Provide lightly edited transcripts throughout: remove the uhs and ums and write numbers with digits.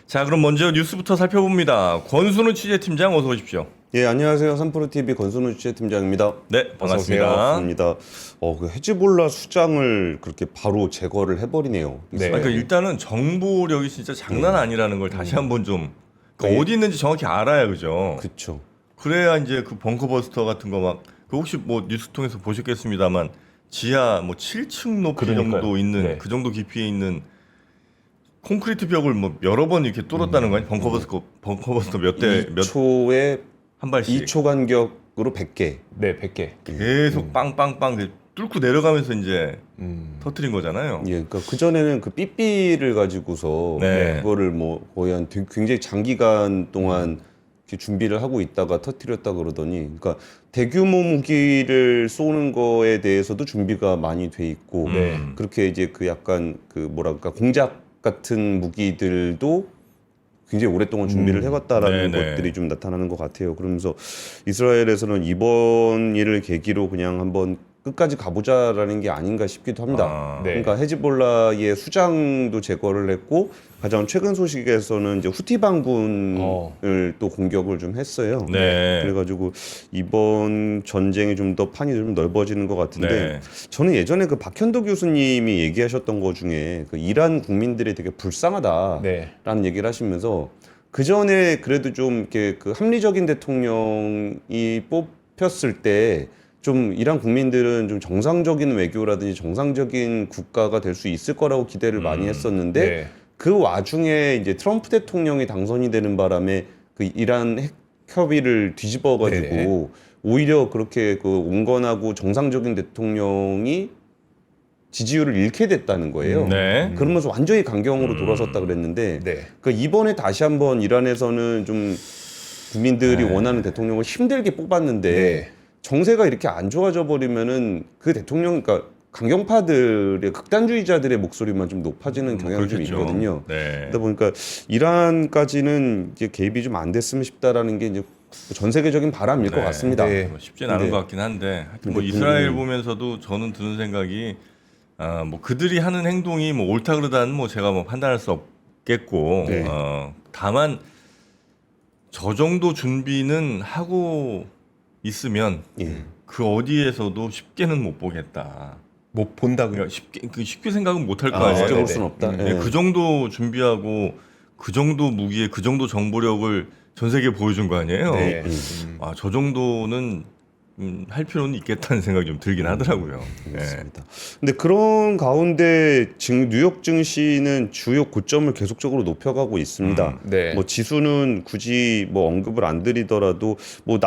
자, 그럼 먼저 뉴스부터 살펴봅니다. 권순우 취재팀장 어서 오십시오. 예, 안녕하세요. 삼프로TV 권순우 취재팀장입니다. 네, 반갑습니다. 반갑습니다. 그 헤즈볼라 수장을 그렇게 바로 제거를 해버리네요. 네. 그러니까 일단은 정보력이 진짜 장난 아니라는 걸 다시 한번 좀 그러니까 어디 있는지 정확히 알아야 그죠. 그렇죠. 그래야 이제 그 벙커버스터 같은 거 막 그 혹시 뭐 뉴스 통해서 보셨겠습니다만 지하 뭐 7층 높이 그러니까요. 정도 있는 네. 그 정도 깊이에 있는 콘크리트 벽을 뭐 여러 번 이렇게 뚫었다는 거 아니에요? 벙커버스터 몇 대 몇 2초에 한 발씩 2초 간격으로 100개. 네, 100개. 계속 빵빵빵 뚫고 내려가면서 이제 터트린 거잖아요. 예, 그러니까 그 전에는 그 삐삐를 가지고서 네. 그거를 뭐 거의 한 굉장히 장기간 동안 이렇게 준비를 하고 있다가 터트렸다 그러더니, 그러니까 대규모 무기를 쏘는 거에 대해서도 준비가 많이 돼 있고, 네. 그렇게 이제 그 약간 그 뭐랄까 공작 같은 무기들도 굉장히 오랫동안 준비를 해왔다라는 네네. 것들이 좀 나타나는 것 같아요. 그러면서 이스라엘에서는 이번 일을 계기로 그냥 한번 끝까지 가보자라는 게 아닌가 싶기도 합니다. 아, 네. 그러니까 헤즈볼라의 수장도 제거를 했고, 가장 최근 소식에서는 이제 후티 반군을 또 공격을 좀 했어요. 네. 그래가지고 이번 전쟁이 좀 더 판이 좀 넓어지는 것 같은데, 네. 저는 예전에 그 박현도 교수님이 얘기하셨던 것 중에 그 이란 국민들이 되게 불쌍하다라는 네. 얘기를 하시면서, 그 전에 그래도 좀 이렇게 그 합리적인 대통령이 뽑혔을 때 좀 이란 국민들은 좀 정상적인 외교라든지 정상적인 국가가 될 수 있을 거라고 기대를 많이 했었는데, 네. 그 와중에 이제 트럼프 대통령이 당선이 되는 바람에 그 이란 핵 협의를 뒤집어가지고 네네. 오히려 그렇게 그 온건하고 정상적인 대통령이 지지율을 잃게 됐다는 거예요. 네. 그러면서 완전히 강경으로 돌아섰다 그랬는데, 네. 그 이번에 다시 한번 이란에서는 좀 국민들이 네. 원하는 대통령을 힘들게 뽑았는데 네. 정세가 이렇게 안 좋아져 버리면은 그 대통령, 그러니까 강경파들의 극단주의자들의 목소리만 좀 높아지는 경향이 좀 그렇겠죠. 있거든요. 네. 그러다 보니까 이란까지는 이제 개입이 좀 안 됐으면 싶다라는 게 이제 전 세계적인 바람일 것 네. 같습니다. 네. 뭐 쉽진 않은 근데- 것 같긴 한데 하여튼 뭐 근데 이스라엘 분들이- 보면서도 저는 드는 생각이 뭐 그들이 하는 행동이 뭐 옳다 그르다는 뭐 제가 뭐 판단할 수 없겠고 네. 다만 저 정도 준비는 하고 있으면 예. 그 어디에서도 쉽게는 못 보겠다. 못 본다고요? 그러니까 쉽게 생각은 못 할 거 아, 아니에요. 쉽게 볼 네네. 수는 없다. 네, 예. 그 정도 준비하고 그 정도 무기에 그 정도 정보력을 전 세계에 보여준 거 아니에요. 네. 저 정도는 할 필요는 있겠다는 생각이 좀 들긴 하더라고요. 네. 그렇습니다. 근데 그런 가운데 뉴욕 증시는 주요 고점을 계속적으로 높여가고 있습니다. 네. 뭐 지수는 굳이 뭐 언급을 안 드리더라도 뭐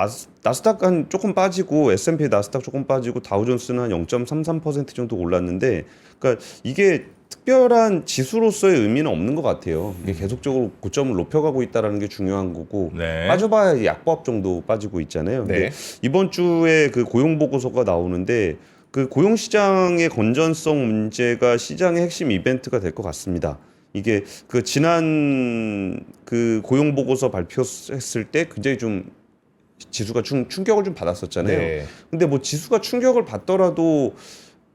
나스닥 한 조금 빠지고 S&P 나스닥 조금 빠지고 다우존스는 한 0.33% 정도 올랐는데, 그러니까 이게 특별한 지수로서의 의미는 없는 것 같아요. 이게 계속적으로 고점을 높여가고 있다라는 게 중요한 거고, 네. 빠져봐야 약보합 정도 빠지고 있잖아요. 근데 네. 이번 주에 그 고용 보고서가 나오는데, 그 고용 시장의 건전성 문제가 시장의 핵심 이벤트가 될 것 같습니다. 이게 그 지난 그 고용 보고서 발표했을 때 굉장히 좀 지수가 충격을 좀 받았었잖아요. 네. 근데 뭐 지수가 충격을 받더라도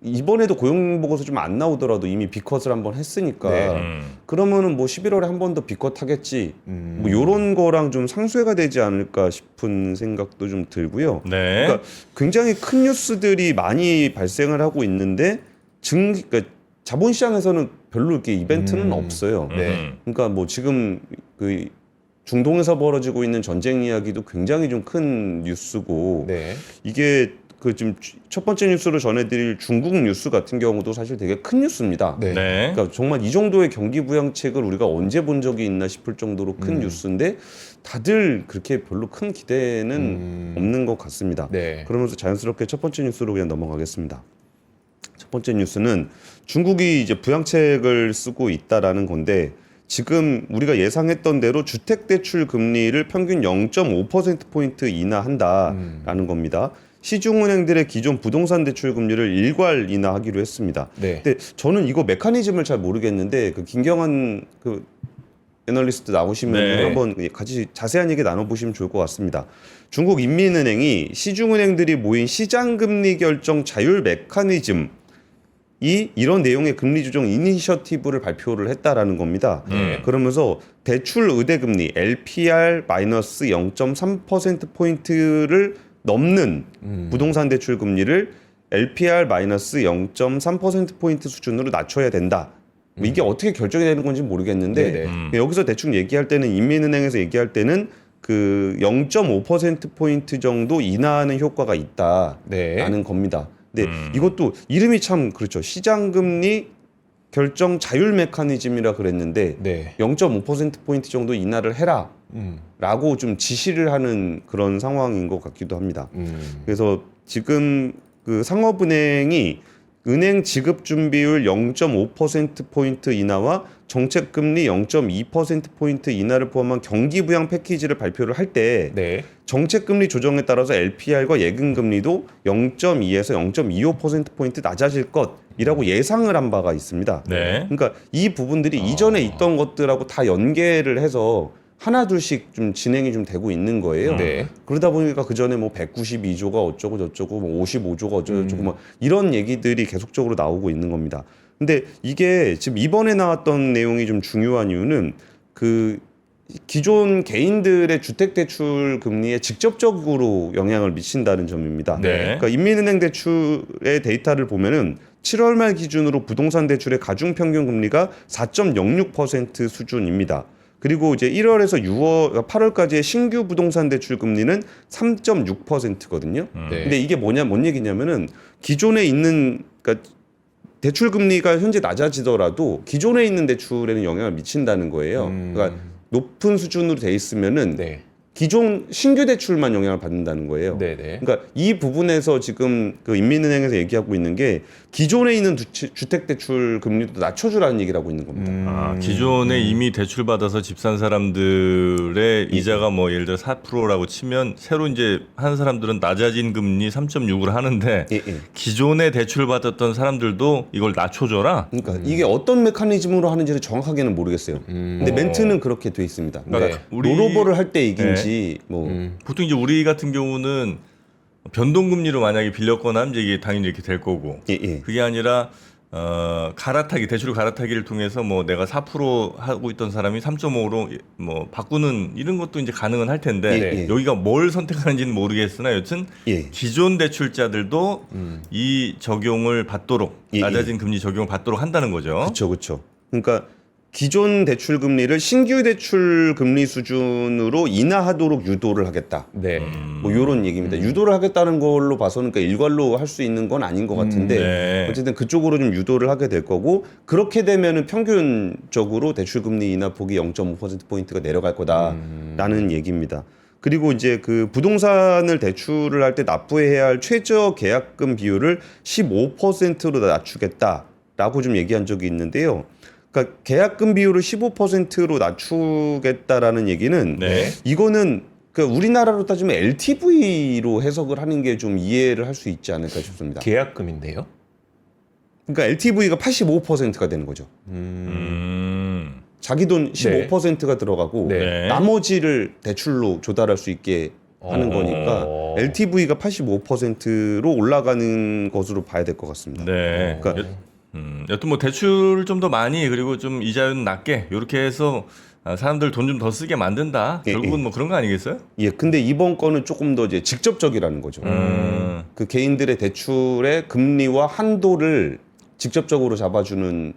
이번에도 고용 보고서 좀 안 나오더라도 이미 비컷을 한번 했으니까, 네. 그러면은 뭐 11월에 한 번 더 비컷 하겠지. 뭐 요런 거랑 좀 상쇄가 되지 않을까 싶은 생각도 좀 들고요. 네. 그러니까 굉장히 큰 뉴스들이 많이 발생을 하고 있는데 그러니까 자본시장에서는 별로 이렇게 이벤트는 없어요. 네. 그러니까 뭐 지금 그 중동에서 벌어지고 있는 전쟁 이야기도 굉장히 좀 큰 뉴스고, 네. 이게 그 지금 첫 번째 뉴스로 전해드릴 중국 뉴스 같은 경우도 사실 되게 큰 뉴스입니다. 네. 네. 그러니까 정말 이 정도의 경기 부양책을 우리가 언제 본 적이 있나 싶을 정도로 큰 뉴스인데 다들 그렇게 별로 큰 기대는 없는 것 같습니다. 네. 그러면서 자연스럽게 첫 번째 뉴스로 그냥 넘어가겠습니다. 첫 번째 뉴스는 중국이 이제 부양책을 쓰고 있다라는 건데, 지금 우리가 예상했던 대로 주택대출 금리를 평균 0.5%포인트 인하한다라는 겁니다. 시중은행들의 기존 부동산 대출 금리를 일괄 인하하기로 했습니다. 네. 근데 저는 이거 메커니즘을 잘 모르겠는데, 그 김경환 그 애널리스트 나오시면 네. 한번 같이 자세한 얘기 나눠보시면 좋을 것 같습니다. 중국 인민은행이 시중은행들이 모인 시장금리 결정 자율 메커니즘 이런 내용의 금리 조정 이니셔티브를 발표를 했다라는 겁니다. 그러면서 대출 의대금리 LPR-0.3%포인트를 넘는 부동산 대출 금리를 LPR-0.3%포인트 수준으로 낮춰야 된다. 뭐 이게 어떻게 결정이 되는 건지 모르겠는데 여기서 대충 얘기할 때는 인민은행에서 얘기할 때는 그 0.5%포인트 정도 인하하는 효과가 있다라는 겁니다. 근데 이것도 이름이 참 그렇죠. 시장금리 결정 자율 메커니즘이라 그랬는데 0.5%포인트 정도 인하를 해라 라고 좀 지시를 하는 그런 상황인 것 같기도 합니다. 그래서 지금 그 상업은행이 은행 지급 준비율 0.5%포인트 인하와 정책금리 0.2%포인트 인하를 포함한 경기부양 패키지를 발표를 할 때 정책금리 조정에 따라서 LPR과 예금금리도 0.2에서 0.25%포인트 낮아질 것이라고 예상을 한 바가 있습니다. 그러니까 이 부분들이 이전에 있던 것들하고 다 연계를 해서 하나 둘씩 좀 진행이 좀 되고 있는 거예요. 그러다 보니까 그 전에 뭐 192조가 어쩌고 저쩌고 뭐 55조가 어쩌고 저쩌고 뭐 이런 얘기들이 계속적으로 나오고 있는 겁니다. 근데 이게 지금 이번에 나왔던 내용이 좀 중요한 이유는 그 기존 개인들의 주택대출 금리에 직접적으로 영향을 미친다는 점입니다. 그러니까 인민은행 대출의 데이터를 보면은 7월 말 기준으로 부동산 대출의 가중평균 금리가 4.06% 수준입니다. 그리고 이제 1월에서 8월까지의 신규 부동산 대출 금리는 3.6%거든요. 근데 이게 뭔 얘기냐면은 기존에 있는 그러니까 대출 금리가 현재 낮아지더라도 기존에 있는 대출에는 영향을 미친다는 거예요. 그러니까 높은 수준으로 돼 있으면은 기존 신규 대출만 영향을 받는다는 거예요. 그러니까 이 부분에서 지금 그 인민은행에서 얘기하고 있는 게 기존에 있는 주택 대출 금리도 낮춰주라는 얘기를 하고 있는 겁니다. 기존에 이미 대출 받아서 집 산 사람들의 이자가 뭐 예를 들어 4%라고 치면 새로 이제 하는 사람들은 낮아진 금리 3.6을 하는데 기존에 대출 받았던 사람들도 이걸 낮춰줘라. 그러니까 이게 어떤 메커니즘으로 하는지를 정확하게는 모르겠어요. 근데 멘트는 그렇게 돼 있습니다. 그러니까 롤오버를 할 때 얘기인지 뭐 보통 이제 우리 같은 경우는 변동금리로 만약에 빌렸거나 하면 이게 당연히 이렇게 될 거고 그게 아니라 갈아타기 대출 갈아타기를 통해서 뭐 내가 4% 하고 있던 사람이 3.5로 뭐 바꾸는 이런 것도 이제 가능은 할 텐데 여기가 뭘 선택하는지는 모르겠으나 여튼 기존 대출자들도 이 적용을 받도록 낮아진 금리 적용을 받도록 한다는 거죠. 그렇죠. 그러니까 기존 대출 금리를 신규 대출 금리 수준으로 인하하도록 유도를 하겠다. 뭐 이런 얘기입니다. 유도를 하겠다는 걸로 봐서는 그러니까 일괄로 할 수 있는 건 아닌 것 같은데 어쨌든 그쪽으로 좀 유도를 하게 될 거고 그렇게 되면은 평균적으로 대출 금리 인하 폭이 0.5%포인트가 내려갈 거다라는 얘기입니다. 그리고 이제 그 부동산을 대출을 할 때 납부해야 할 최저 계약금 비율을 15%로 낮추겠다라고 좀 얘기한 적이 있는데요. 그러니까 계약금 비율을 15%로 낮추겠다라는 얘기는 이거는 그러니까 우리나라로 따지면 LTV로 해석을 하는 게 좀 이해를 할 수 있지 않을까 싶습니다. 계약금인데요? 그러니까 LTV가 85%가 되는 거죠. 자기 돈 15%가 들어가고 나머지를 대출로 조달할 수 있게 하는 거니까 LTV가 85%로 올라가는 것으로 봐야 될 것 같습니다. 그러니까 여튼 뭐 대출을 좀 더 많이 그리고 좀 이자율 낮게 이렇게 해서 사람들 돈 좀 더 쓰게 만든다. 결국은 뭐 그런 거 아니겠어요? 근데 이번 거는 조금 더 이제 직접적이라는 거죠. 그 개인들의 대출의 금리와 한도를 직접적으로 잡아주는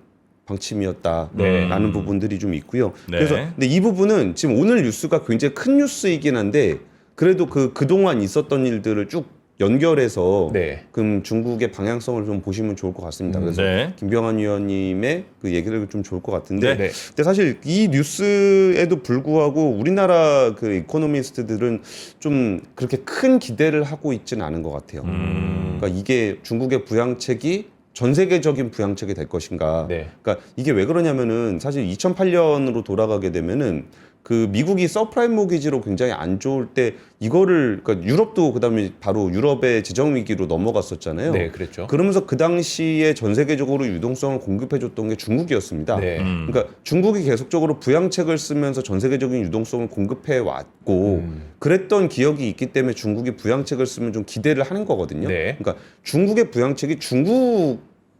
방침이었다라는 부분들이 좀 있고요. 그래서 근데 이 부분은 지금 오늘 뉴스가 굉장히 큰 뉴스이긴 한데 그래도 그동안 있었던 일들을 쭉 연결해서 그럼 중국의 방향성을 좀 보시면 좋을 것 같습니다. 그래서 김병환 위원님의 그 얘기를 좀 좋을 것 같은데 근데 사실 이 뉴스에도 불구하고 우리나라 그 이코노미스트들은 좀 그렇게 큰 기대를 하고 있지는 않은 것 같아요. 그러니까 이게 중국의 부양책이 전 세계적인 부양책이 될 것인가. 그러니까 이게 왜 그러냐면은 사실 2008년으로 돌아가게 되면은 그 미국이 서프라임 모기지로 굉장히 안 좋을 때 이거를 그러니까 유럽도 그다음에 바로 유럽의 재정 위기로 넘어갔었잖아요. 그랬죠. 그러면서 그 당시에 전 세계적으로 유동성을 공급해줬던 게 중국이었습니다. 그러니까 중국이 계속적으로 부양책을 쓰면서 전 세계적인 유동성을 공급해 왔고 그랬던 기억이 있기 때문에 중국이 부양책을 쓰면 좀 기대를 하는 거거든요. 그러니까 중국의 부양책이 중국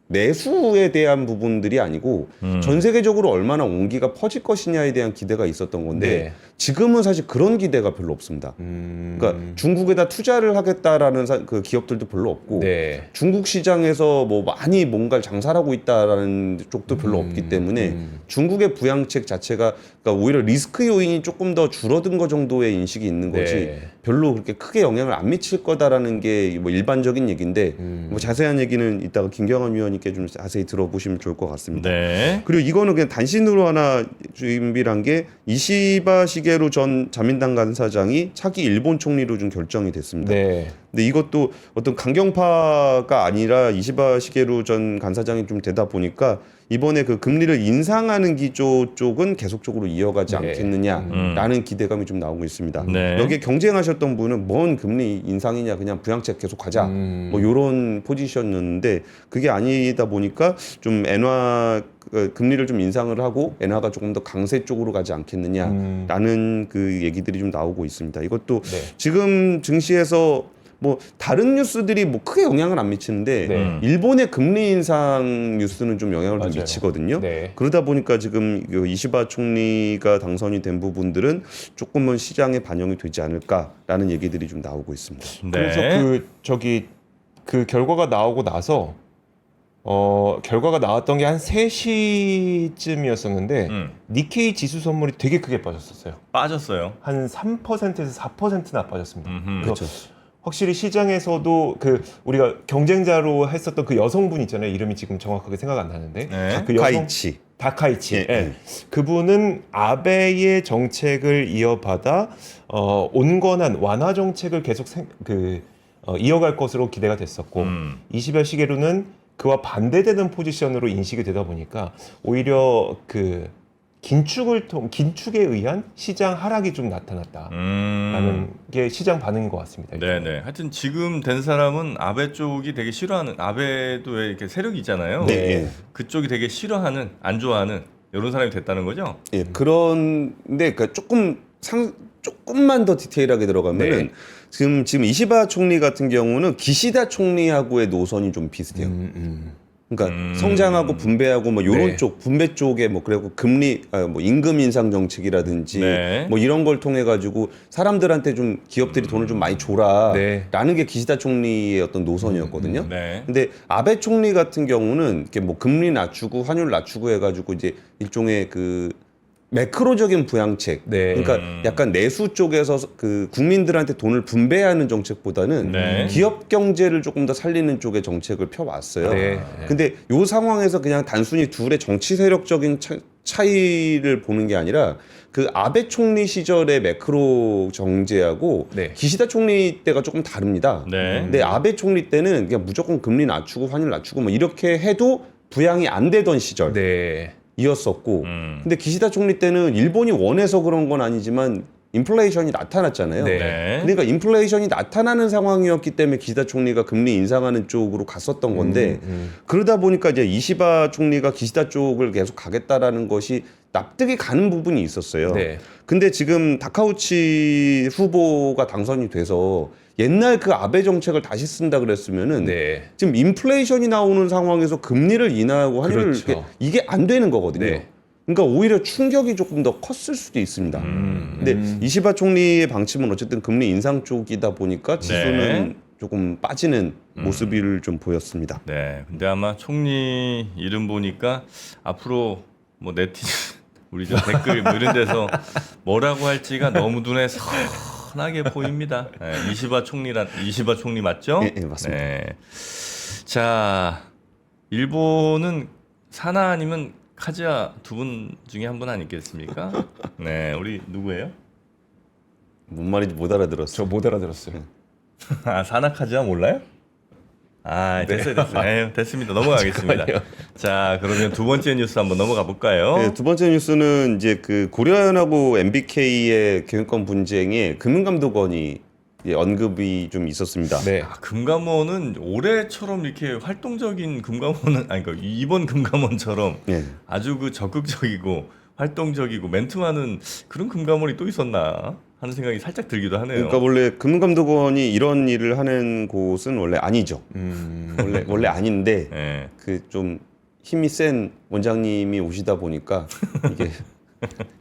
내수에 대한 부분들이 아니고 전 세계적으로 얼마나 온기가 퍼질 것이냐에 대한 기대가 있었던 건데 네. 지금은 사실 그런 기대가 별로 없습니다. 그러니까 중국에다 투자를 하겠다라는 그 기업들도 별로 없고 네. 중국 시장에서 뭐 많이 뭔가를 장사하고 있다라는 쪽도 별로 없기 때문에 중국의 부양책 자체가 그러니까 오히려 리스크 요인이 조금 더 줄어든 거 정도의 인식이 있는 거지 네. 별로 그렇게 크게 영향을 안 미칠 거다라는 게 뭐 일반적인 얘기인데 뭐 자세한 얘기는 이따가 김경환 위원님께 좀 자세히 들어보시면 좋을 것 같습니다. 네. 그리고 이거는 그냥 단신으로 하나 준비를 한 게 이시바 시게루 전 자민당 간사장이 차기 일본 총리로 좀 결정이 됐습니다. 네. 근데 이것도 어떤 강경파가 아니라 이시바 시게루 전 간사장이 좀 되다 보니까 이번에 그 금리를 인상하는 기조 쪽은 계속적으로 이어가지 네. 않겠느냐라는 기대감이 좀 나오고 있습니다. 네. 여기에 경쟁하셨던 분은 뭔 금리 인상이냐 그냥 부양책 계속 가자 뭐 이런 포지션이었는데 그게 아니다 보니까 좀 엔화 금리를 좀 인상을 하고 엔화가 조금 더 강세 쪽으로 가지 않겠느냐라는 그 얘기들이 좀 나오고 있습니다. 이것도 네. 지금 증시에서 뭐 다른 뉴스들이 뭐 크게 영향을 안 미치는데 네. 일본의 금리 인상 뉴스는 좀 영향을 좀 맞아요. 미치거든요. 네. 그러다 보니까 지금 이시바 총리가 당선이 된 부분들은 조금은 시장에 반영이 되지 않을까라는 얘기들이 좀 나오고 있습니다. 네. 그래서 그 결과가 나오고 나서 결과가 나왔던 게 한 3시쯤이었었는데 니케이 지수 선물이 되게 크게 빠졌었어요. 빠졌어요. 한 3%에서 4%나 빠졌습니다. 그렇죠. 확실히 시장에서도 그 우리가 경쟁자로 했었던 그 여성분 있잖아요. 이름이 지금 정확하게 생각 안 나는데 네. 그 여성 가이치. 다카이치. 예, 예. 그분은 아베의 정책을 이어받아 온건한 완화 정책을 계속 이어갈 것으로 기대가 됐었고 이시바 시게루는 그와 반대되는 포지션으로 인식이 되다 보니까 오히려 그 긴축에 의한 시장 하락이 좀 나타났다라는 게 시장 반응인 것 같습니다. 네네. 하여튼 지금 된 사람은 아베 쪽이 되게 싫어하는, 아베도 왜 이렇게 세력이 있잖아요. 네. 그쪽이 되게 싫어하는, 안 좋아하는 이런 사람이 됐다는 거죠. 예, 그런데 그러니까 조금만 더 디테일하게 들어가면은 네. 지금 이시바 총리 같은 경우는 기시다 총리하고의 노선이 좀 비슷해요. 그러니까 성장하고 분배하고 뭐 요런 네. 쪽 분배 쪽에 뭐 그리고 뭐 임금 인상 정책이라든지 네. 뭐 이런 걸 통해 가지고 사람들한테 좀 기업들이 돈을 좀 많이 줘라라는 게 기시다 총리의 어떤 노선이었거든요. 네. 근데 아베 총리 같은 경우는 이렇게 뭐 금리 낮추고 환율 낮추고 해가지고 이제 일종의 그 매크로적인 부양책, 네. 그러니까 약간 내수 쪽에서 그 국민들한테 돈을 분배하는 정책보다는 네. 기업 경제를 조금 더 살리는 쪽의 정책을 펴왔어요. 네. 근데 요 상황에서 그냥 단순히 둘의 정치 세력적인 차이를 보는 게 아니라 그 아베 총리 시절의 매크로 정제하고 네. 기시다 총리 때가 조금 다릅니다. 네. 근데 아베 총리 때는 그냥 무조건 금리 낮추고 환율 낮추고 뭐 이렇게 해도 부양이 안 되던 시절. 네. 이었었고 근데 기시다 총리 때는 일본이 원해서 그런 건 아니지만 인플레이션이 나타났잖아요. 네. 그러니까 인플레이션이 나타나는 상황이었기 때문에 기시다 총리가 금리 인상하는 쪽으로 갔었던 건데 그러다 보니까 이제 이시바 총리가 기시다 쪽을 계속 가겠다라는 것이 납득이 가는 부분이 있었어요. 네. 근데 지금 다카우치 후보가 당선이 돼서 옛날 그 아베 정책을 다시 쓴다 그랬으면은 네. 지금 인플레이션이 나오는 상황에서 금리를 인하하고 환율을 그렇죠. 이게 안 되는 거거든요. 네. 그러니까 오히려 충격이 조금 더 컸을 수도 있습니다. 근데 이시바 총리의 방침은 어쨌든 금리 인상 쪽이다 보니까 지수는 조금 빠지는 모습을 좀 보였습니다. 네. 근데 아마 총리 이름 보니까 앞으로 뭐 네티즌 우리 저 댓글 뭐 이런 데서 뭐라고 할지가 너무 눈에 선하게 보입니다. 네, 이시바 총리 맞죠? 네, 맞습니다. 네. 자, 일본은 사나 아니면 카즈야 두 분 중에 한 분 아니겠습니까? 네, 우리 누구예요? 뭔 말인지 못 알아들었어. 저 못 알아들었어요. 아, 사나 카즈야 몰라요? 아, 됐어요. 네, 됐습니다. 넘어가겠습니다. 자, 그러면 두 번째 뉴스 한번 넘어가 볼까요? 네, 두 번째 뉴스는 이제 그 고려연하고 MBK의 경영권 분쟁에 금융감독원이 언급이 좀 있었습니다. 네. 아, 금감원은 올해처럼 이렇게 활동적인 금감원은 아니 그러니까 이번 금감원처럼 네. 아주 그 적극적이고 활동적이고 멘트 많은 그런 금감원이 또 있었나? 하는 생각이 살짝 들기도 하네요. 그러니까 원래 금융감독원이 이런 일을 하는 곳은 원래 아니죠. 원래 아닌데 네. 그 좀 힘이 센 원장님이 오시다 보니까 이게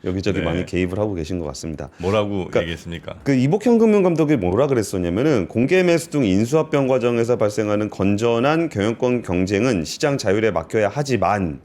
여기저기 네. 많이 개입을 하고 계신 것 같습니다. 뭐라고 얘기했습니까? 그 이복현 금융감독이 뭐라 그랬었냐면은 공개 매수 등 인수합병 과정에서 발생하는 건전한 경영권 경쟁은 시장 자율에 맡겨야 하지만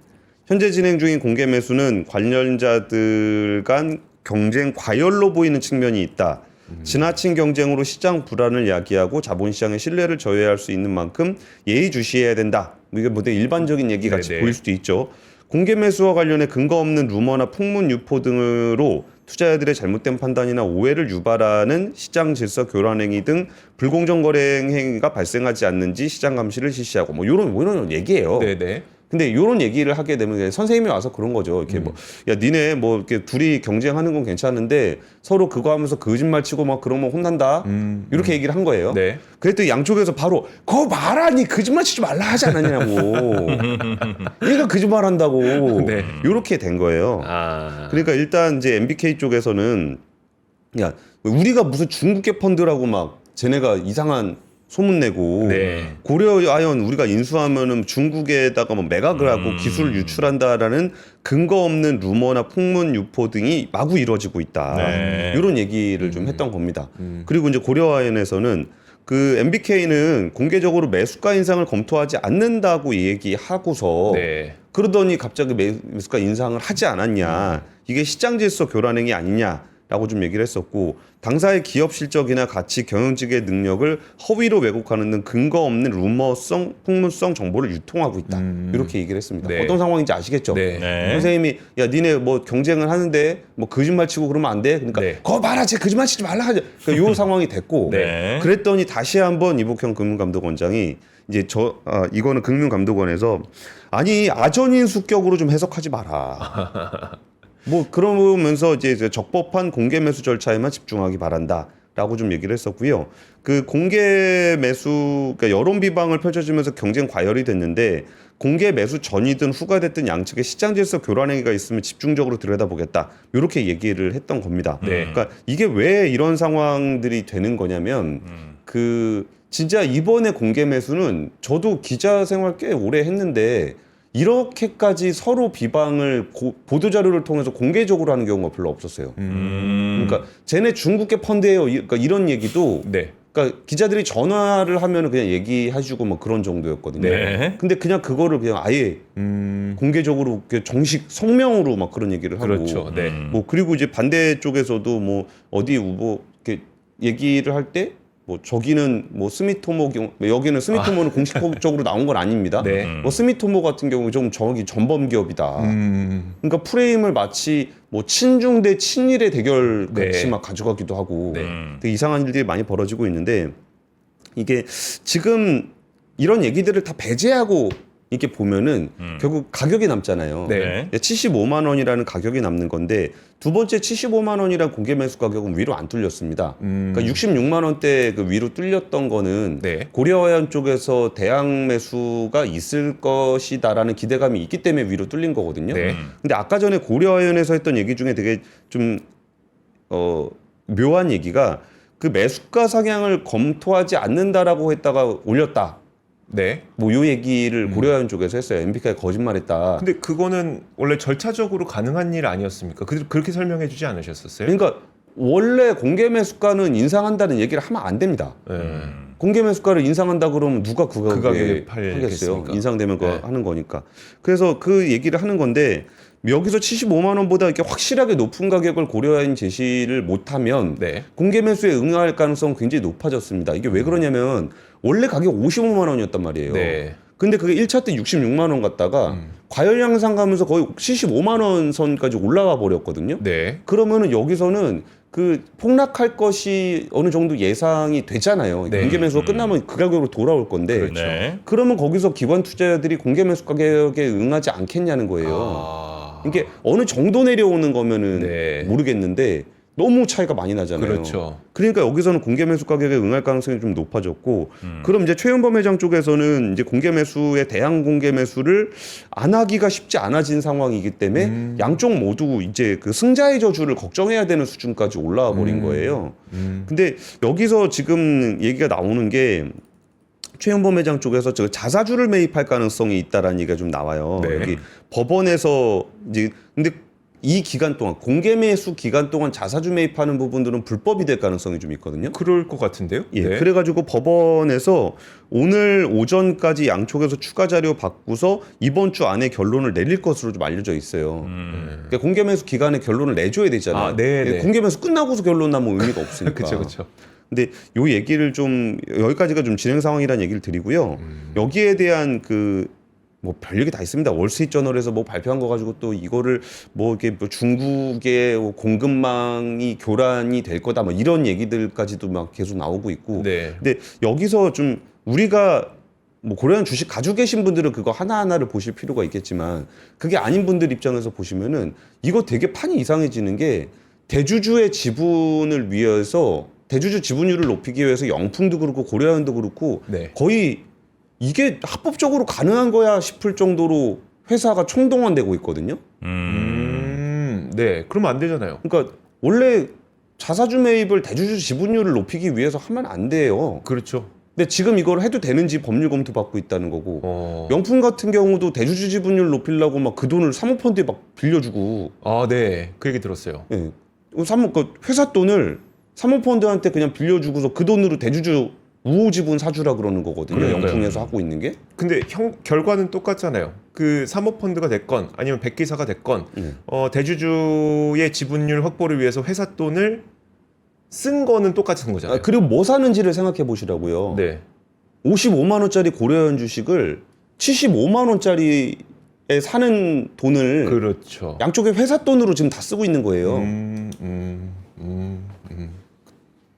현재 진행 중인 공개 매수는 관련자들 간 경쟁 과열로 보이는 측면이 있다. 지나친 경쟁으로 시장 불안을 야기하고 자본시장의 신뢰를 저해할 수 있는 만큼 예의주시해야 된다. 이게 뭐 되게 일반적인 얘기 같이 보일 수도 있죠. 공개 매수와 관련해 근거 없는 루머나 풍문 유포 등으로 투자자들의 잘못된 판단이나 오해를 유발하는 시장 질서 교란 행위 등 불공정 거래 행위가 발생하지 않는지 시장 감시를 실시하고 뭐 이런 얘기예요. 네네. 근데 이런 얘기를 하게 되면 선생님이 와서 그런 거죠. 이렇게 뭐, 야, 니네 뭐 이렇게 둘이 경쟁하는 건 괜찮은데 서로 그거 하면서 거짓말 치고 막 그러면 혼난다. 이렇게 얘기를 한 거예요. 네. 그랬더니 양쪽에서 바로 그거 말하니 거짓말 치지 말라 하지 않았냐고. 얘가 거짓말 한다고. 네. 이렇게 된 거예요. 아. 그러니까 일단 이제 MBK 쪽에서는 야, 우리가 무슨 중국계 펀드라고 막 쟤네가 이상한 소문 내고 네. 고려아연 우리가 인수하면은 중국에다가 뭐 매각을 하고 기술을 유출한다라는 근거 없는 루머나 풍문 유포 등이 마구 이루어지고 있다. 네. 이런 얘기를 좀 했던 겁니다. 그리고 이제 고려아연에서는 그 MBK는 공개적으로 매수가 인상을 검토하지 않는다고 얘기하고서 네. 그러더니 갑자기 매수가 인상을 하지 않았냐. 이게 시장 질서 교란행위 아니냐라고 좀 얘기를 했었고 당사의 기업 실적이나 가치, 경영직의 능력을 허위로 왜곡하는 등 근거 없는 루머성, 풍문성 정보를 유통하고 있다. 이렇게 얘기를 했습니다. 네. 어떤 상황인지 아시겠죠? 네. 네. 선생님이 야 니네 뭐 경쟁을 하는데 뭐 거짓말 치고 그러면 안 돼. 그러니까 네. 그거 봐라, 쟤 거짓말 치지 말라 하죠. 그러니까 요 상황이 됐고 네. 그랬더니 다시 한번 이복현 금융감독원장이 이제 이거는 금융감독원에서 아니 아전인수격으로 좀 해석하지 마라. 뭐 그러면서 이제 적법한 공개 매수 절차에만 집중하기 바란다라고 좀 얘기를 했었고요. 그 공개 매수 그러니까 여론 비방을 펼쳐지면서 경쟁 과열이 됐는데 공개 매수 전이든 후가 됐든 양측의 시장 질서 교란 행위가 있으면 집중적으로 들여다보겠다. 이렇게 얘기를 했던 겁니다. 네. 그러니까 이게 왜 이런 상황들이 되는 거냐면 그 진짜 이번에 공개 매수는 저도 기자 생활 꽤 오래 했는데 이렇게까지 서로 비방을 보도자료를 통해서 공개적으로 하는 경우가 별로 없었어요. 그러니까 쟤네 중국계 펀드예요. 그러니까 이런 얘기도 네. 그러니까 기자들이 전화를 하면 그냥 얘기해주고 뭐 그런 정도였거든요. 네. 근데 그냥 그거를 그냥 아예 공개적으로 정식 성명으로 막 그런 얘기를 하고 그렇죠. 네. 뭐 그리고 이제 반대 쪽에서도 뭐 어디 후보 이렇게 얘기를 할 때 뭐 저기는 뭐 스미토모 경우 여기는 스미토모는 공식적으로 나온 건 아닙니다. 네. 뭐 스미토모 같은 경우 좀 저기 전범 기업이다. 그러니까 프레임을 마치 뭐 친중 대 친일의 대결 같이 네. 막 가져가기도 하고 네. 되게 이상한 일들이 많이 벌어지고 있는데 이게 지금 이런 얘기들을 다 배제하고 이렇게 보면은 결국 가격이 남잖아요. 네. 75만 원이라는 가격이 남는 건데 두 번째 75만 원이라는 공개 매수 가격은 위로 안 뚫렸습니다. 그러니까 66만 원대 그 위로 뚫렸던 거는 네. 고려아연 쪽에서 대항 매수가 있을 것이다라는 기대감이 있기 때문에 위로 뚫린 거거든요. 네. 근데 아까 전에 고려아연에서 했던 얘기 중에 되게 좀 묘한 얘기가 그 매수가 상향을 검토하지 않는다라고 했다가 올렸다. 네. 뭐 요 얘기를 고려아연 쪽에서 했어요. MBK가 거짓말했다. 근데 그거는 원래 절차적으로 가능한 일 아니었습니까? 그렇게 설명해 주지 않으셨었어요? 그러니까 원래 공개 매수가는 인상한다는 얘기를 하면 안 됩니다. 네. 공개 매수가를 인상한다 그러면 누가 그 그 가격에 가격에 하겠어요. 팔겠습니까? 인상되면 네. 하는 거니까. 그래서 그 얘기를 하는 건데 여기서 75만 원보다 이렇게 확실하게 높은 가격을 고려아연 제시를 못하면 네. 공개 매수에 응할 가능성 굉장히 높아졌습니다. 이게 왜 그러냐면 원래 가격 55만 원이었단 말이에요. 네. 근데 그게 1차 때 66만 원 갔다가 과열 양상 가면서 거의 75만 원 선까지 올라가 버렸거든요. 네. 그러면은 여기서는 그 폭락할 것이 어느 정도 예상이 되잖아요. 네. 공개 매수가 끝나면 그 가격으로 돌아올 건데 그렇죠. 네. 그러면 거기서 기관 투자자들이 공개 매수 가격에 응하지 않겠냐는 거예요. 아. 이게 어느 정도 내려오는 거면은 네. 모르겠는데 너무 차이가 많이 나잖아요. 그렇죠. 그러니까 여기서는 공개 매수 가격에 응할 가능성이 좀 높아졌고, 그럼 이제 최윤범 회장 쪽에서는 이제 공개 매수에 대한 공개 매수를 안 하기가 쉽지 않아진 상황이기 때문에 양쪽 모두 이제 그 승자의 저주를 걱정해야 되는 수준까지 올라와 버린 거예요. 근데 여기서 지금 얘기가 나오는 게 최윤범 회장 쪽에서 저 자사주를 매입할 가능성이 있다라는 얘기가 좀 나와요. 네. 여기 법원에서 이제 근데 이 기간 동안 공개 매수 기간 동안 자사주 매입하는 부분들은 불법이 될 가능성이 좀 있거든요. 그럴 것 같은데요? 예, 네. 그래가지고 법원에서 오늘 오전까지 양쪽에서 추가 자료 받고서 이번 주 안에 결론을 내릴 것으로 좀 알려져 있어요. 그러니까 공개 매수 기간에 결론을 내줘야 되잖아요. 아, 네, 네. 공개 매수 끝나고서 결론 나면 의미가 없으니까. 그렇죠, 그렇죠. 근데 요 얘기를 좀 여기까지가 좀 진행 상황이라는 얘기를 드리고요. 여기에 대한 그 뭐 별얘기 다 있습니다. 월스트리트저널에서 뭐 발표한 거 가지고 또 이거를 뭐 이게 뭐 중국의 공급망이 교란이 될 거다 뭐 이런 얘기들까지도 막 계속 나오고 있고. 네. 근데 여기서 좀 우리가 뭐 고려한 주식 가지고 계신 분들은 그거 하나하나를 보실 필요가 있겠지만 그게 아닌 분들 입장에서 보시면은 이거 되게 판이 이상해지는 게 대주주의 지분을 위해서 대주주 지분율을 높이기 위해서 영풍도 그렇고 고려은도 그렇고 네. 거의 이게 합법적으로 가능한 거야 싶을 정도로 회사가 총동원되고 있거든요. 네. 그러면 안 되잖아요. 그러니까 원래 자사주 매입을 대주주 지분율을 높이기 위해서 하면 안 돼요. 그렇죠. 근데 지금 이걸 해도 되는지 법률 검토 받고 있다는 거고 영풍 영풍 같은 경우도 대주주 지분율 높이려고 막 그 돈을 사모펀드에 막 빌려주고 아, 네. 그 얘기 들었어요. 예. 그 회사 돈을 사모펀드한테 그냥 빌려주고서 그 돈으로 대주주 우호 지분 사주라 그러는 거거든요. 그러니까요. 영풍에서 하고 있는 게. 근데 결과는 똑같잖아요. 그 사모펀드가 됐건 아니면 백기사가 됐건 대주주의 지분율 확보를 위해서 회사 돈을 쓴 거는 똑같은 거잖아요. 그리고 뭐 사는지를 생각해 보시라고요. 네. 55만 원짜리 고려현 주식을 75만 원짜리에 사는 돈을 그렇죠. 양쪽에 회사 돈으로 지금 다 쓰고 있는 거예요.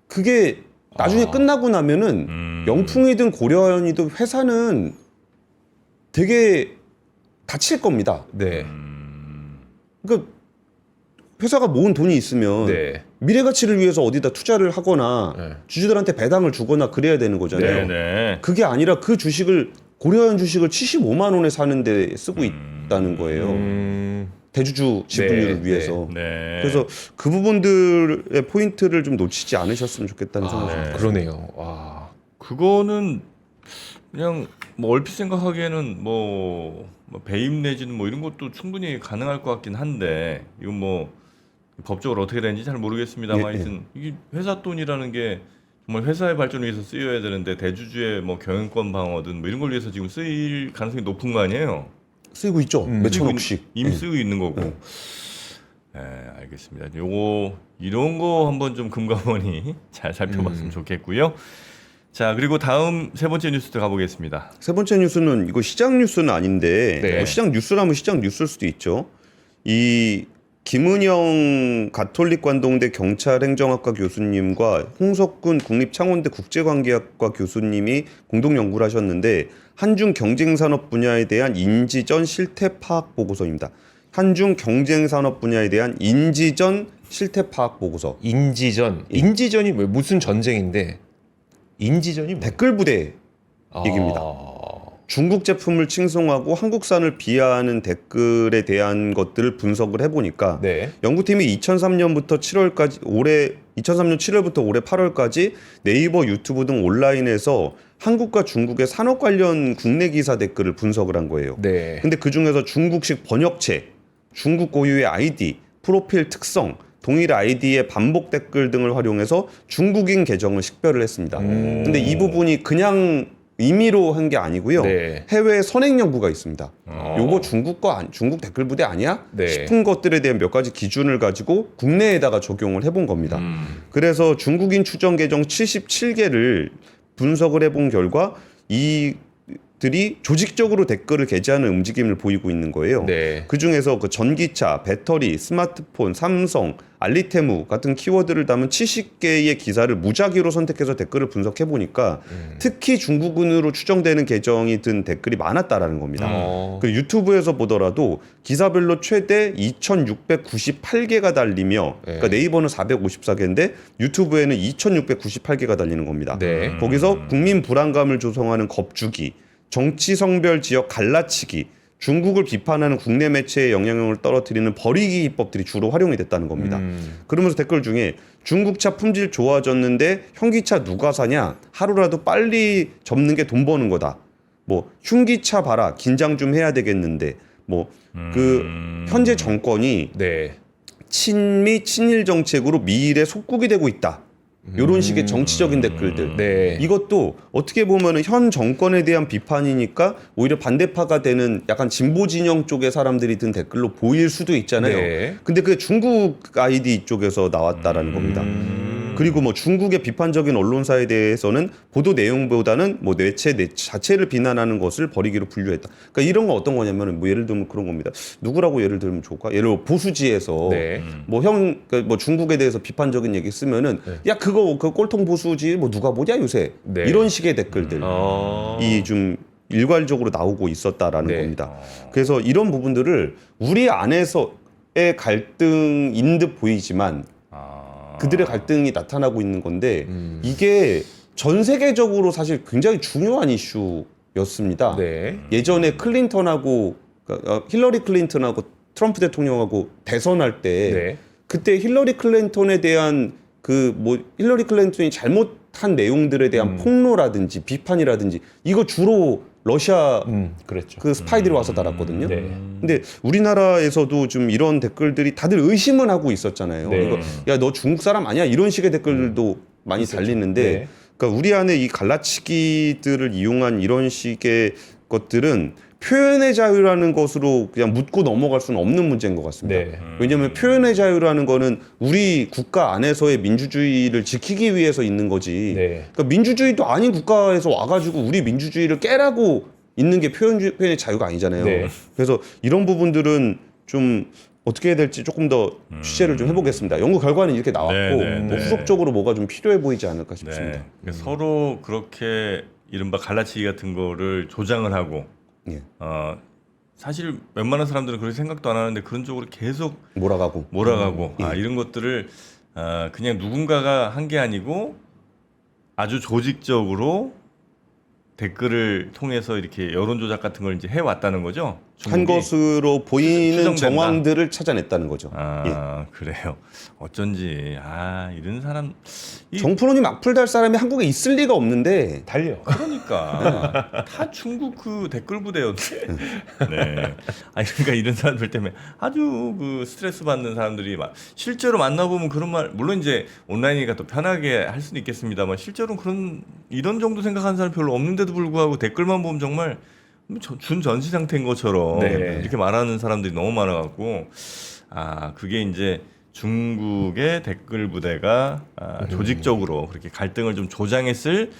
그게 나중에 끝나고 나면은 영풍이든 고려현이든 회사는 되게 다칠 겁니다. 네. 그러니까 회사가 모은 돈이 있으면 네. 미래 가치를 위해서 어디다 투자를 하거나 네. 주주들한테 배당을 주거나 그래야 되는 거잖아요. 네. 그게 아니라 그 주식을 고려현 주식을 75만 원에 사는데 쓰고 있다는 거예요. 대주주 지분율을 네, 위해서. 네. 그래서 그 부분들의 포인트를 좀 놓치지 않으셨으면 좋겠다는 생각이 듭니다. 그러네요. 와. 그거는 그냥 뭐 얼핏 생각하기에는 뭐 배임 내지는 뭐 이런 것도 충분히 가능할 것 같긴 한데 이건 뭐 법적으로 어떻게 되는지 잘 모르겠습니다만 하여튼 이게 회사 돈이라는 게 정말 회사의 발전을 위해서 쓰여야 되는데 대주주의 뭐 경영권 방어든 뭐 이런 걸 위해서 지금 쓰일 가능성이 높은 거 아니에요? 쓰이고 있죠. 몇천억씩. 이미 쓰고 있는 거고. 네, 알겠습니다. 요거 이런 거 한번 좀 금감원이 잘 살펴봤으면 좋겠고요. 자, 그리고 다음 세 번째 뉴스도 가보겠습니다. 세 번째 뉴스는 이거 시장 뉴스는 아닌데 네. 뭐 시장 뉴스라면 시장 뉴스일 수도 있죠. 이 김은영 가톨릭 관동대 경찰행정학과 교수님과 홍석군 국립창원대 국제관계학과 교수님이 공동 연구를 하셨는데 한중 경쟁산업 분야에 대한 인지전 실태 파악 보고서입니다. 한중 경쟁산업 분야에 대한 인지전 실태 파악 보고서. 인지전이 뭐 무슨 전쟁인데 인지전이 뭐? 댓글 부대 얘기입니다. 중국 제품을 칭송하고 한국산을 비하하는 댓글에 대한 것들을 분석을 해보니까 네. 연구팀이 2003년부터 7월까지 2003년 7월부터 올해 8월까지 네이버, 유튜브 등 온라인에서 한국과 중국의 산업 관련 국내 기사 댓글을 분석을 한 거예요. 네. 근데 그 중에서 중국식 번역체, 중국 고유의 아이디, 프로필 특성, 동일 아이디의 반복 댓글 등을 활용해서 중국인 계정을 식별을 했습니다. 근데 이 부분이 그냥 임의로 한 게 아니고요. 네. 해외 선행 연구가 있습니다. 요거 중국 댓글 부대 아니야? 네. 싶은 것들에 대한 몇 가지 기준을 가지고 국내에다가 적용을 해본 겁니다. 그래서 중국인 추정 계정 77개를 분석을 해본 결과 이 기업들이 조직적으로 댓글을 게재하는 움직임을 보이고 있는 거예요. 네. 그 중에서 그 전기차, 배터리, 스마트폰, 삼성, 알리테무 같은 키워드를 담은 70개의 기사를 무작위로 선택해서 댓글을 분석해 보니까 특히 중국인으로 추정되는 계정이 든 댓글이 많았다라는 겁니다. 그리고 유튜브에서 보더라도 기사별로 최대 2,698개가 달리며 그러니까 네이버는 454개인데 유튜브에는 2,698개가 달리는 겁니다. 네. 거기서 국민 불안감을 조성하는 겁주기, 정치 성별 지역 갈라치기, 중국을 비판하는 국내 매체의 영향력을 떨어뜨리는 버리기 기법들이 주로 활용이 됐다는 겁니다. 그러면서 댓글 중에 중국차 품질 좋아졌는데 현기차 누가 사냐? 하루라도 빨리 접는 게 돈 버는 거다. 뭐 흉기차 봐라. 긴장 좀 해야 되겠는데. 뭐 그 현재 정권이 네. 친미 친일 정책으로 미일의 속국이 되고 있다. 이런 식의 정치적인 댓글들. 네. 이것도 어떻게 보면 현 정권에 대한 비판이니까 오히려 반대파가 되는 약간 진보 진영 쪽의 사람들이 든 댓글로 보일 수도 있잖아요. 네. 근데 그게 중국 아이디 쪽에서 나왔다라는 겁니다. 그리고 뭐 중국의 비판적인 언론사에 대해서는 보도 내용보다는 뭐 매체 자체를 비난하는 것을 버리기로 분류했다. 그러니까 이런 건 어떤 거냐면은 뭐 예를 들면 그런 겁니다. 누구라고 예를 들면 좋을까? 예를 들어 보수지에서 네. 뭐 중국에 대해서 비판적인 얘기 쓰면은 야 그거 그 꼴통 보수지 뭐 누가 보냐 요새 네. 이런 식의 댓글들이 좀 일괄적으로 나오고 있었다라는 네. 겁니다. 그래서 이런 부분들을 우리 안에서의 갈등인 듯 보이지만 그들의 갈등이 나타나고 있는 건데 이게 전 세계적으로 사실 굉장히 중요한 이슈였습니다. 네. 예전에 클린턴하고 힐러리 클린턴하고 트럼프 대통령하고 대선할 때 네. 그때 힐러리 클린턴에 대한 그 뭐 힐러리 클린턴이 잘못한 내용들에 대한 폭로라든지 비판이라든지 이거 주로 러시아 그랬죠. 그 스파이들이 와서 달았거든요. 네. 근데 우리나라에서도 좀 이런 댓글들이 다들 의심은 하고 있었잖아요. 네. 이거 야 너 중국 사람 아니야? 이런 식의 댓글들도 많이 달리는데 네. 그러니까 우리 안에 이 갈라치기들을 이용한 이런 식의 것들은 표현의 자유라는 것으로 그냥 묻고 넘어갈 수는 없는 문제인 것 같습니다. 네. 왜냐하면 표현의 자유라는 거는 우리 국가 안에서의 민주주의를 지키기 위해서 있는 거지. 네. 그러니까 민주주의도 아닌 국가에서 와가지고 우리 민주주의를 깨라고 있는 게 표현의 자유가 아니잖아요. 네. 그래서 이런 부분들은 좀 어떻게 해야 될지 조금 더 취재를 좀 해보겠습니다. 연구 결과는 이렇게 나왔고 네, 뭐 네. 후속적으로 뭐가 좀 필요해 보이지 않을까 싶습니다. 네. 그러니까 서로 그렇게 이른바 갈라치기 같은 거를 조장을 하고 예. 사실 웬만한 사람들은 그렇게 생각도 안 하는데 그런 쪽으로 계속 몰아가고. 이런 것들을 그냥 누군가가 한 게 아니고 아주 조직적으로 댓글을 통해서 이렇게 여론 조작 같은 걸 이제 해 왔다는 거죠. 한 중국이. 것으로 보이는 추정된다. 정황들을 찾아냈다는 거죠. 그래요. 어쩐지 이런 사람 정프로님 악플 달 사람이 한국에 있을 리가 없는데 달려. 그러니까 다 중국 그 댓글 부대였는데. 네. 그러니까 이런 사람들 때문에 아주 그 스트레스 받는 사람들이 막 실제로 만나보면 그런 말 물론 이제 온라인이니까 또 편하게 할 수는 있겠습니다만 실제로는 이런 정도 생각하는 사람 별로 없는데도 불구하고 댓글만 보면 정말 준전시 상태인 것처럼 네. 이렇게 말하는 사람들이 너무 많아갖고 그게 이제 중국의 댓글 부대가 조직적으로 그렇게 갈등을 좀 조장했을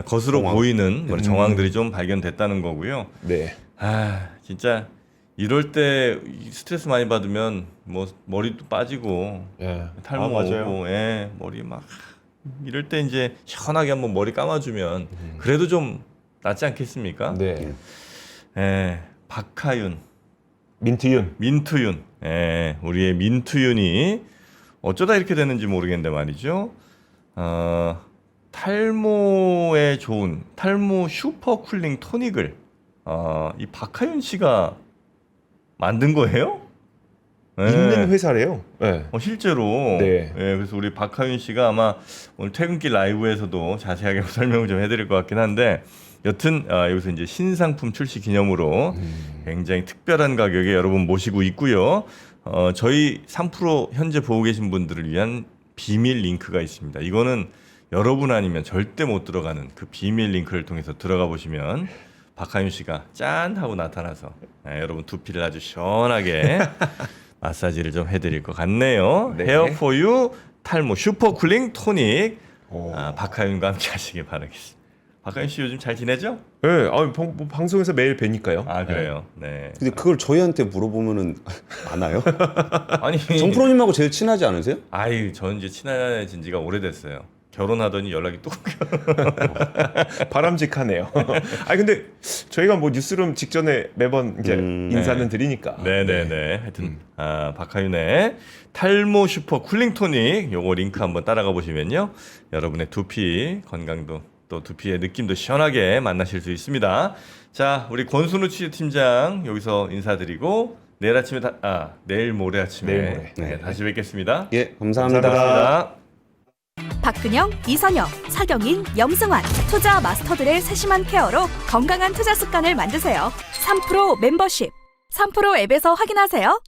것으로 보이는 그런 정황들이 좀 발견됐다는 거고요. 네. 진짜 이럴 때 스트레스 많이 받으면 뭐 머리도 빠지고 예. 탈모 맞아요. 오고 머리 막 이럴 때 이제 시원하게 한번 머리 감아주면 그래도 좀 낫지 않겠습니까? 네. 박하윤, 민트윤. 우리의 민투윤이 어쩌다 이렇게 됐는지 모르겠는데 말이죠. 탈모에 좋은 탈모 슈퍼 쿨링 토닉을 이 박하윤 씨가 만든 거예요? 있는 회사래요. 네. 실제로. 네. 그래서 우리 박하윤 씨가 아마 오늘 퇴근길 라이브에서도 자세하게 설명을 좀 해드릴 것 같긴 한데 여튼 여기서 이제 신상품 출시 기념으로 굉장히 특별한 가격에 여러분 모시고 있고요. 저희 3프로 현재 보고 계신 분들을 위한 비밀 링크가 있습니다. 이거는 여러분 아니면 절대 못 들어가는 그 비밀 링크를 통해서 들어가 보시면 박하윤 씨가 짠 하고 나타나서 여러분 두피를 아주 시원하게 마사지를 좀 해드릴 것 같네요. 네. 헤어 포유 탈모 슈퍼 쿨링 토닉 박하윤과 함께 하시길 바라겠습니다. 박하윤 씨 요즘 잘 지내죠? 네, 뭐 방송에서 매일 뵈니까요. 아 그래요. 네. 근데 그걸 저희한테 물어보면은 아나요? 아니 정 프로님하고 제일 친하지 않으세요? 아유 전 이제 친해진 지가 오래됐어요. 결혼하더니 연락이 또 바람직하네요. 근데 저희가 뭐 뉴스룸 직전에 매번 이제 인사는 네. 드리니까. 네네네. 하여튼 박하윤의 탈모 슈퍼 쿨링 토닉 요거 링크 한번 따라가 보시면요. 여러분의 두피 건강도 또 두피의 느낌도 시원하게 만나실 수 있습니다. 자, 우리 권순우 취재팀장 여기서 인사드리고 내일 아침에 내일 모레 아침에 내일 모레. 네, 다시 뵙겠습니다. 예, 감사합니다. 감사합니다. 박근영, 이선영, 차경인, 염승환 투자 마스터들의 세심한 케어로 건강한 투자 습관을 만드세요. 3프로 멤버십 3프로 앱에서 확인하세요.